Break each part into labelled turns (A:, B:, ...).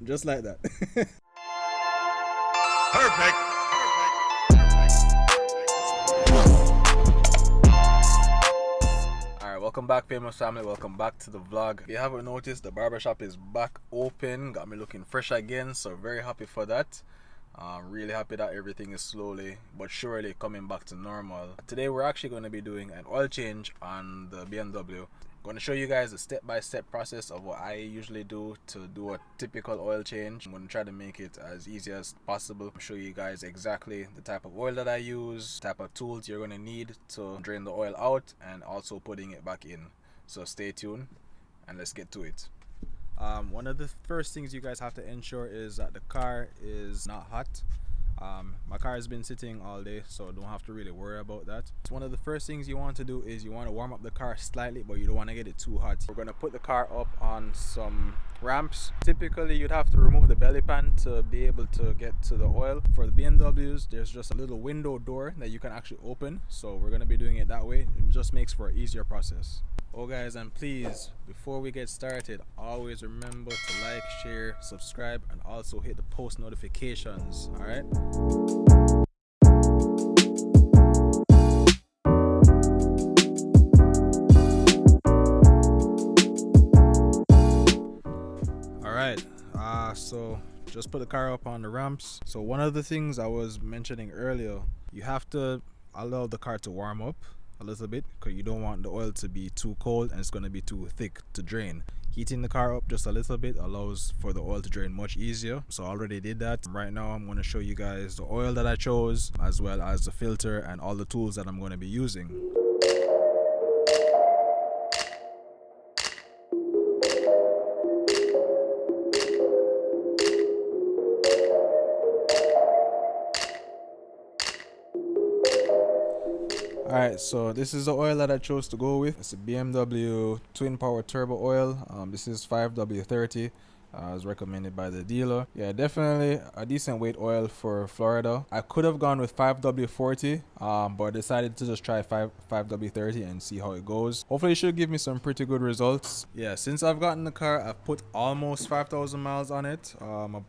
A: Just like that.
B: Perfect.
A: Alright, welcome back, famous family. Welcome back to the vlog. If you haven't noticed, the barbershop is back open. Got me looking fresh again, so very happy for that. Really happy that everything is slowly but surely coming back to normal. Today we're actually going to be doing an oil change on the BMW. I'm going to show you guys the step-by-step process of what I usually do to do a typical oil change. I'm going to try to make it as easy as possible. Show you guys exactly the type of oil that I use, type of tools you're going to need to drain the oil out, and also putting it back in. So stay tuned and let's get to it. One of the first things you guys have to ensure is that the car is not hot. My car has been sitting all day, so don't have to really worry about that. So one of the first things you want to do is you want to warm up the car slightly, but you don't want to get it too hot. We're going to put the car up on some ramps. Typically you'd have to remove the belly pan to be able to get to the oil. For the BMWs, there's just a little window door that you can actually open, so we're going to be doing it that way. It just makes for an easier process. Oh guys, and please, before we get started, always remember to like, share, subscribe, and also hit the post notifications. Alright? Alright, so just put the car up on the ramps. So one of the things I was mentioning earlier, you have to allow the car to warm up a little bit, because you don't want the oil to be too cold and it's going to be too thick to drain. Heating the car up just a little bit allows for the oil to drain much easier, so I already did that. Right now I'm going to show you guys the oil that I chose, as well as the filter and all the tools that I'm going to be using. Alright, so this is the oil that I chose to go with. It's a BMW twin power turbo oil. This is 5W30, as recommended by the dealer. Yeah, definitely a decent weight oil for Florida. I could have gone with 5W40, but I decided to just try 5W30 and see how it goes. Hopefully it should give me some pretty good results. Yeah, since I've gotten the car, I've put almost 5,000 miles on it.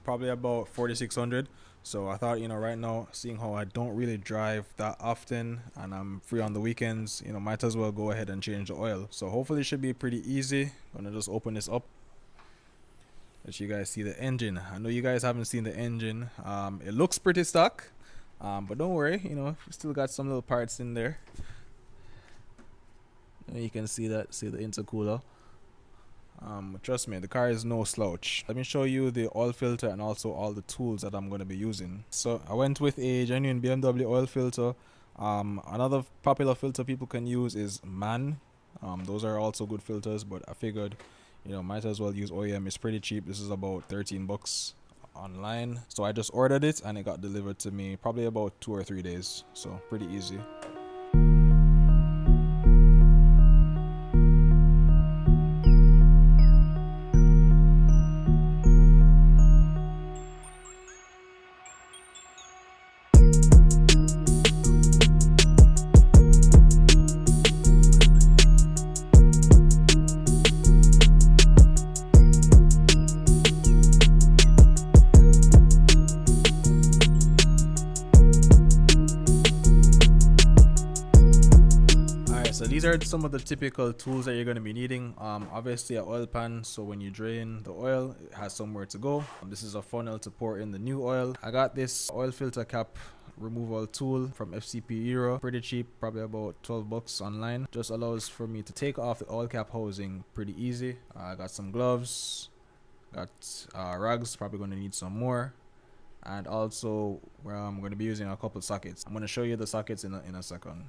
A: Probably about 4,600. So I thought, right now, seeing how I don't really drive that often and I'm free on the weekends, might as well go ahead and change the oil. So hopefully it should be pretty easy. I'm gonna just open this up. Let you guys see the engine. I know you guys haven't seen the engine. It looks pretty stock, but don't worry, we still got some little parts in there. You can see the intercooler. Trust me, the car is no slouch. Let me show you the oil filter and also all the tools that I'm going to be using. So I went with a genuine BMW oil filter. Another popular filter people can use is MAN. Those are also good filters, but I figured, might as well use OEM. It's pretty cheap. This is about 13 bucks online. So I just ordered it and it got delivered to me probably about 2 or 3 days. So pretty easy. So these are some of the typical tools that you're going to be needing. Obviously an oil pan, so when you drain the oil, it has somewhere to go. This is a funnel to pour in the new oil. I got this oil filter cap removal tool from FCP Euro, pretty cheap, probably about 12 bucks online. Just allows for me to take off the oil cap housing pretty easy. I got some gloves, got rags, probably going to need some more, and also I'm going to be using a couple sockets. I'm going to show you the sockets in a second.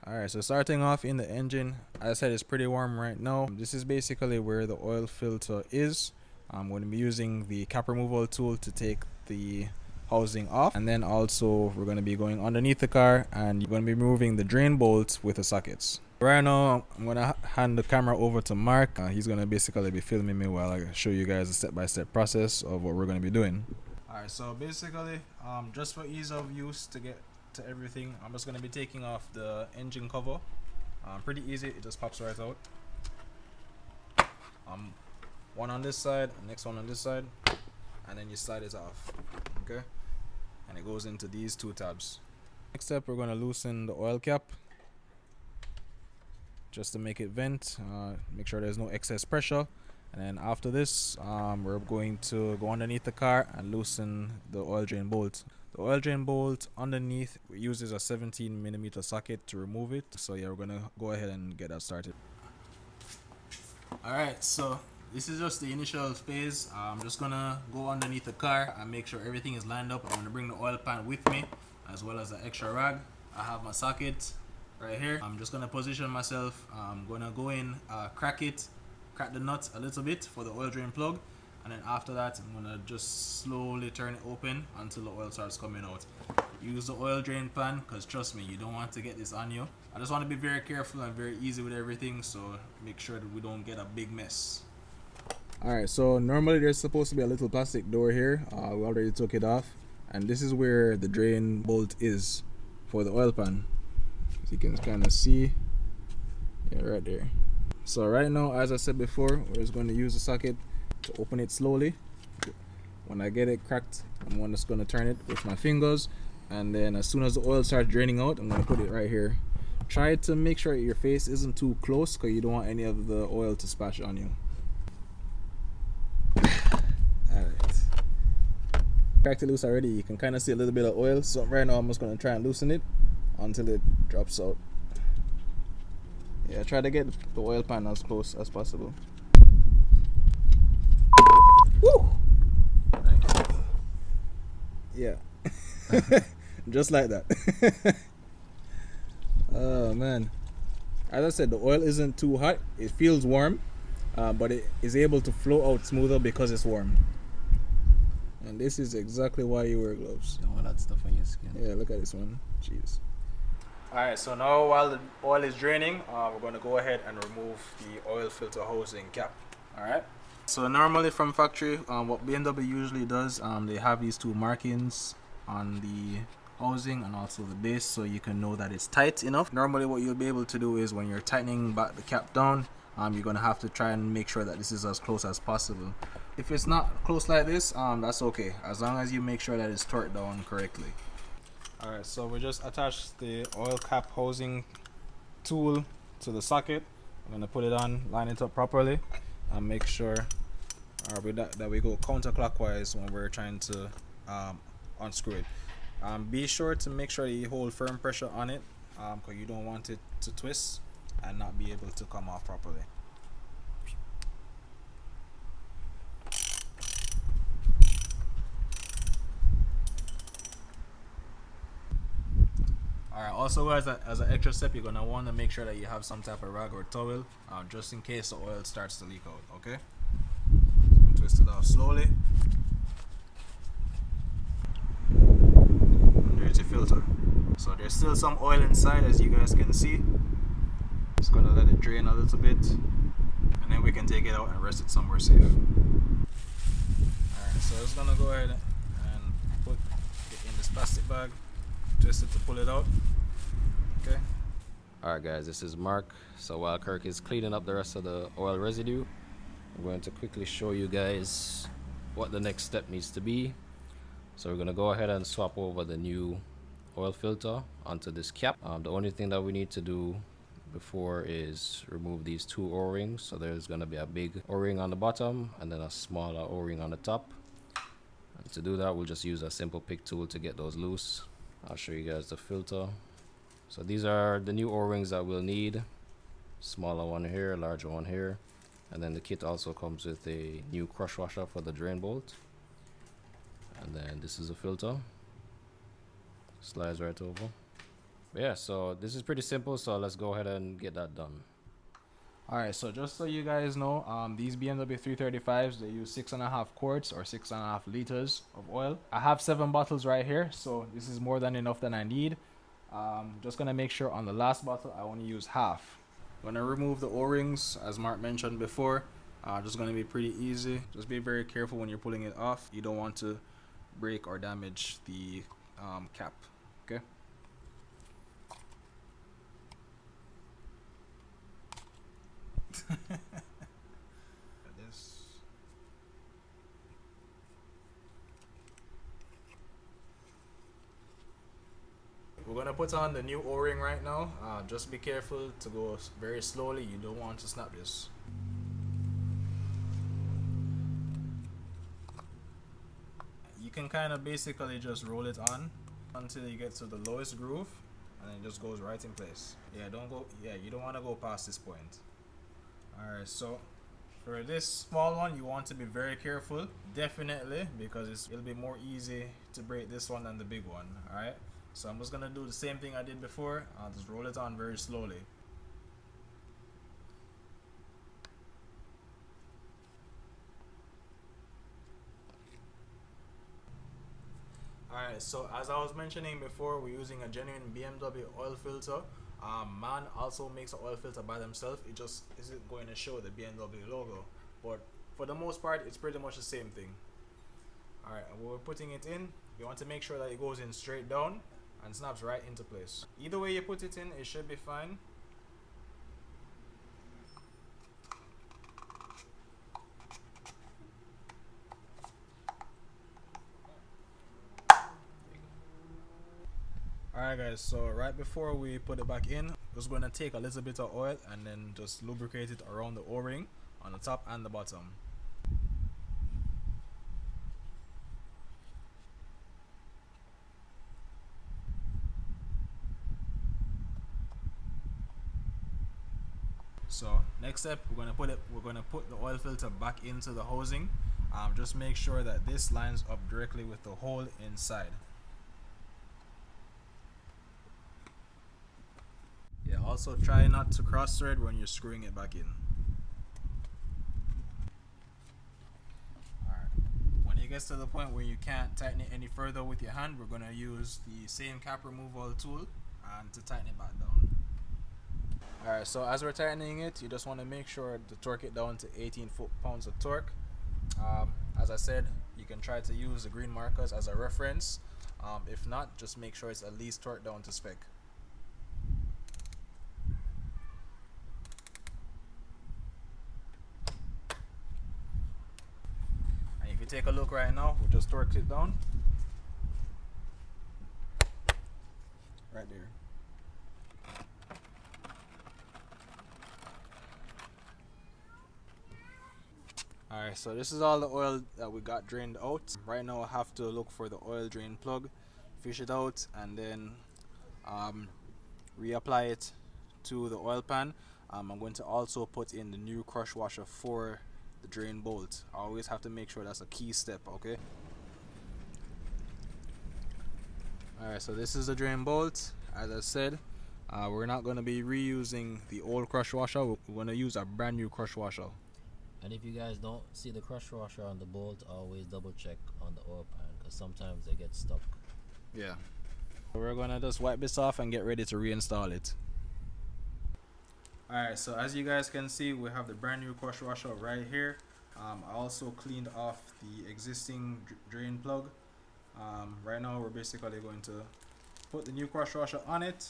A: Alright, so starting off in the engine, as I said, it's pretty warm right now. This is basically where the oil filter is. I'm going to be using the cap removal tool to take the housing off, and then also we're going to be going underneath the car and you're going to be removing the drain bolts with the sockets. Right now I'm going to hand the camera over to Mark. He's going to basically be filming me while I show you guys the step-by-step process of what we're going to be doing. Alright, so basically just for ease of use to get to everything, I'm just going to be taking off the engine cover. Pretty easy, it just pops right out. one on this side, next one on this side, and then you slide it off. Okay, and it goes into these two tabs. Next step, we're going to loosen the oil cap just to make it vent, make sure there's no excess pressure. And then after this, we're going to go underneath the car and loosen the oil drain bolt. The oil drain bolt underneath uses a 17mm socket to remove it. So yeah, we're gonna go ahead and get that started. Alright, so this is just the initial phase. I'm just gonna go underneath the car and make sure everything is lined up. I'm gonna bring the oil pan with me, as well as the extra rag. I have my socket right here. I'm just gonna position myself. I'm gonna go in, crack the nut a little bit for the oil drain plug, and then after that I'm gonna just slowly turn it open until the oil starts coming out. Use the oil drain pan, because trust me, you don't want to get this on you. I just want to be very careful and very easy with everything, so make sure that we don't get a big mess. Alright, so normally there's supposed to be a little plastic door here. We already took it off, and this is where the drain bolt is for the oil pan. As you can kind of see, yeah, right there. So right now, as I said before, we're just going to use the socket to open it slowly. When I get it cracked, I'm just going to turn it with my fingers, and then as soon as the oil starts draining out, I'm going to put it right here. Try to make sure your face isn't too close, because you don't want any of the oil to splash on you. Alright. Cracked it loose already. You can kind of see a little bit of oil, so right now I'm just going to try and loosen it until it drops out. Yeah, try to get the oil pan as close as possible. Woo! Yeah. Just like that. Oh man. As I said, the oil isn't too hot. It feels warm, but it is able to flow out smoother because it's warm. And this is exactly why you wear gloves.
B: Don't want that stuff on your skin.
A: Yeah, look at this one. Jeez. Alright, so now while the oil is draining, we're going to go ahead and remove the oil filter housing cap. Alright. So normally from factory, what BMW usually does, they have these two markings on the housing and also the base, so you can know that it's tight enough. Normally what you'll be able to do is when you're tightening back the cap down, you're going to have to try and make sure that this is as close as possible. If it's not close like this, that's okay, as long as you make sure that it's torqued down correctly. Alright, so we just attached the oil cap housing tool to the socket. I'm going to put it on, line it up properly, and make sure that we go counterclockwise when we're trying to unscrew it. Be sure to make sure that you hold firm pressure on it, because you don't want it to twist and not be able to come off properly. Alright, also as an extra step, you're going to want to make sure that you have some type of rag or towel, just in case the oil starts to leak out, okay? So twist it off slowly. And there's your filter. So there's still some oil inside, as you guys can see. Just going to let it drain a little bit, and then we can take it out and rest it somewhere safe. Alright, so I'm just going to go ahead and put it in this plastic bag. Twist it to pull it out. Okay.
B: Alright guys, this is Mark. So while Kirk is cleaning up the rest of the oil residue, I'm going to quickly show you guys what the next step needs to be. So we're going to go ahead and swap over the new oil filter onto this cap. The only thing that we need to do before is remove these two O-rings. So there's going to be a big O-ring on the bottom and then a smaller O-ring on the top. And to do that, we'll just use a simple pick tool to get those loose. I'll show you guys the filter. So these are the new O-rings that we'll need. Smaller one here, larger one here. And then the kit also comes with a new crush washer for the drain bolt. And then this is a filter. Slides right over. But yeah, so this is pretty simple, so let's go ahead and get that done.
A: Alright, so just so you guys know, these BMW 335s, they use 6.5 quarts or 6.5 liters of oil. I have 7 bottles right here, so this is more than enough that I need. Just gonna make sure on the last bottle I only use half. I'm gonna remove the O-rings, as Mark mentioned before. Just gonna be pretty easy. Just be very careful when you're pulling it off. You don't want to break or damage the cap. Okay. This. put on the new O-ring right now. Just be careful to go very slowly. You don't want to snap this. You can kind of basically just roll it on until you get to the lowest groove, and it just goes right in place. Yeah, you don't want to go past this point. Alright, so for this small one, you want to be very careful, definitely, because it'll be more easy to break this one than the big one. Alright, so I'm just gonna do the same thing I did before. I'll just roll it on very slowly. Alright, so as I was mentioning before, we're using a genuine BMW oil filter. MAN also makes an oil filter by themselves. It just isn't going to show the BMW logo, but for the most part, it's pretty much the same thing. Alright, when we're putting it in, you want to make sure that it goes in straight down and snaps right into place. Either way you put it in, it should be fine. Alright guys, so right before we put it back in, just going to take a little bit of oil and then just lubricate it around the O-ring on the top and the bottom. So next step, we're going to put the oil filter back into the housing. Just make sure that this lines up directly with the hole inside. Yeah, also try not to cross thread when you're screwing it back in. Alright, when it gets to the point where you can't tighten it any further with your hand, we're going to use the same cap removal tool and to tighten it back down. Alright, so as we're tightening it, you just want to make sure to torque it down to 18 foot-pounds of torque. As I said, you can try to use the green markers as a reference. If not, just make sure it's at least torqued down to spec. If you take a look right now, we just torqued it down. Right there. Alright, so this is all the oil that we got drained out. Right now I have to look for the oil drain plug, fish it out, and then reapply it to the oil pan. I'm going to also put in the new crush washer for the drain bolt. I always have to make sure that's a key step, okay? Alright, so this is the drain bolt. As I said, we're not going to be reusing the old crush washer. We're going to use a brand new crush washer.
B: And if you guys don't see the crush washer on the bolt, always double check on the oil pan, because sometimes they get stuck.
A: Yeah. We're gonna just wipe this off and get ready to reinstall it. Alright, so as you guys can see, we have the brand new crush washer right here. I also cleaned off the existing drain plug. Right now we're basically going to put the new crush washer on it.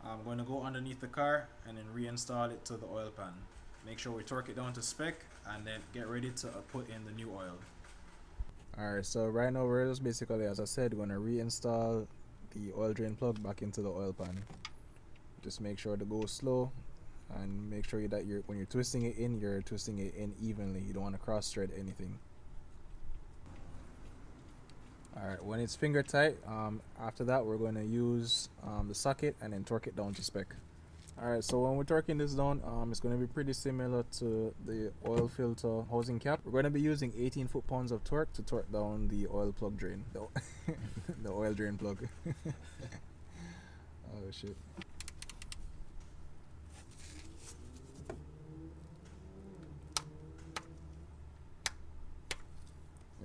A: I'm going to go underneath the car and then reinstall it to the oil pan. Make sure we torque it down to spec and then get ready to put in the new oil. Alright, so right now we're just basically, as I said, going to reinstall the oil drain plug back into the oil pan. Just make sure to go slow and make sure that when you're twisting it in, you're twisting it in evenly. You don't want to cross thread anything. Alright, when it's finger tight, after that we're going to use the socket and then torque it down to spec. Alright, so when we're torquing this down, it's going to be pretty similar to the oil filter housing cap. We're going to be using 18 foot-pounds of torque to torque down the oil plug drain. The oil drain plug. Oh shit.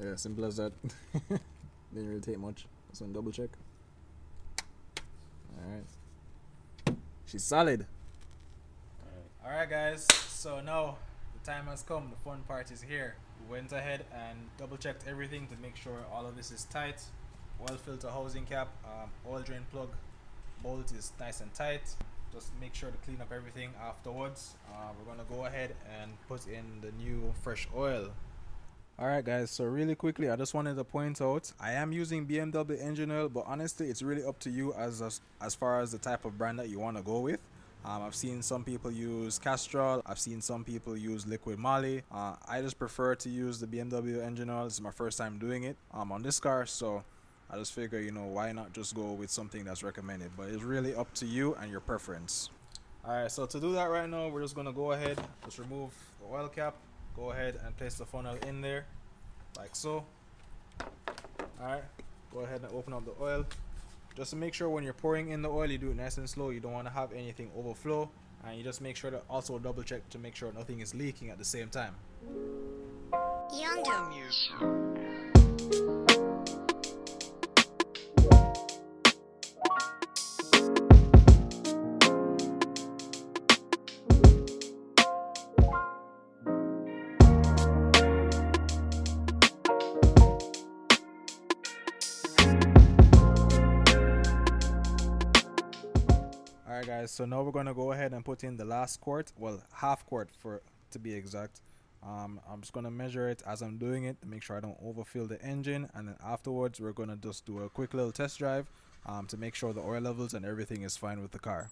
A: Yeah, simple as that. Didn't really take much. Just want to double check. Alright. She's solid. Alright guys, so now the time has come. The fun part is here. We went ahead and double checked everything to make sure all of this is tight. Oil filter housing cap, oil drain plug bolt is nice and tight. Just make sure to clean up everything afterwards. We're going to go ahead and put in the new fresh oil. Alright guys, so really quickly I just wanted to point out I am using BMW Engine Oil, but honestly it's really up to you as far as the type of brand that you want to go with. I've seen some people use Castrol, I've seen some people use liquid moly. I just prefer to use the BMW Engine Oil. This is my first time doing it on this car, so I just figure, you know, why not just go with something that's recommended, but it's really up to you and your preference. Alright, so to do that right now, we're just going to go ahead, just remove the oil cap, go ahead and place the funnel in there, like so. Alright, go ahead and open up the oil. Just to make sure when you're pouring in the oil, you do it nice and slow. You don't want to have anything overflow, and you just make sure to also double check to make sure nothing is leaking at the same time.
C: Yonder music.
A: Alright guys, so now we're going to go ahead and put in the last quart, well half quart for to be exact. I'm just going to measure it as I'm doing it to make sure I don't overfill the engine, and then afterwards we're going to just do a quick little test drive to make sure the oil levels and everything is fine with the car.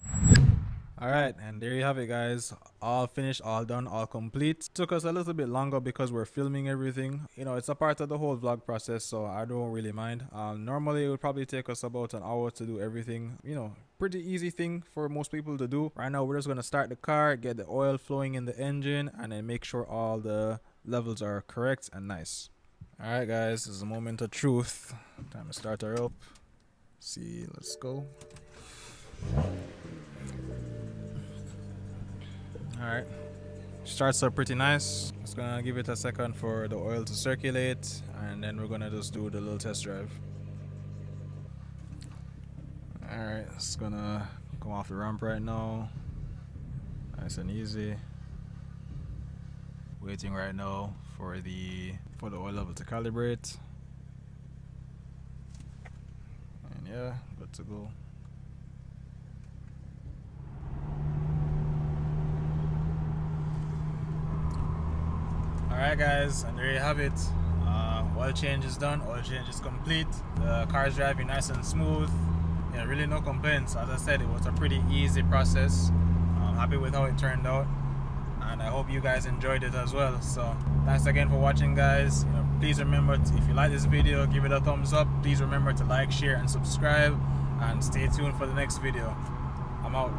A: Alright, and there you have it guys, all finished, all done, all complete. Took us a little bit longer because we're filming everything. You know, it's a part of the whole vlog process, so I don't really mind. Normally it would probably take us about an hour to do everything. You know, pretty easy thing for most people to do. Right now we're just going to start the car, get the oil flowing in the engine, and then make sure all the levels are correct and nice. Alright guys, this is a moment of truth. Time to start her up. See, let's go. Alright, starts up pretty nice. Just gonna give it a second for the oil to circulate, and then we're gonna just do the little test drive. Alright, it's gonna come off the ramp right now. Nice and easy. Waiting right now for the oil level to calibrate. And yeah, good to go. Alright guys, and there you have it. Oil change is done, oil change is complete. The car is driving nice and smooth. Yeah, really no complaints. As I said, it was a pretty easy process. I'm happy with how it turned out, and I hope you guys enjoyed it as well. So thanks again for watching guys. You know, please remember if you like this video, give it a thumbs up. Please remember to like, share and subscribe, and stay tuned for the next video. I'm out.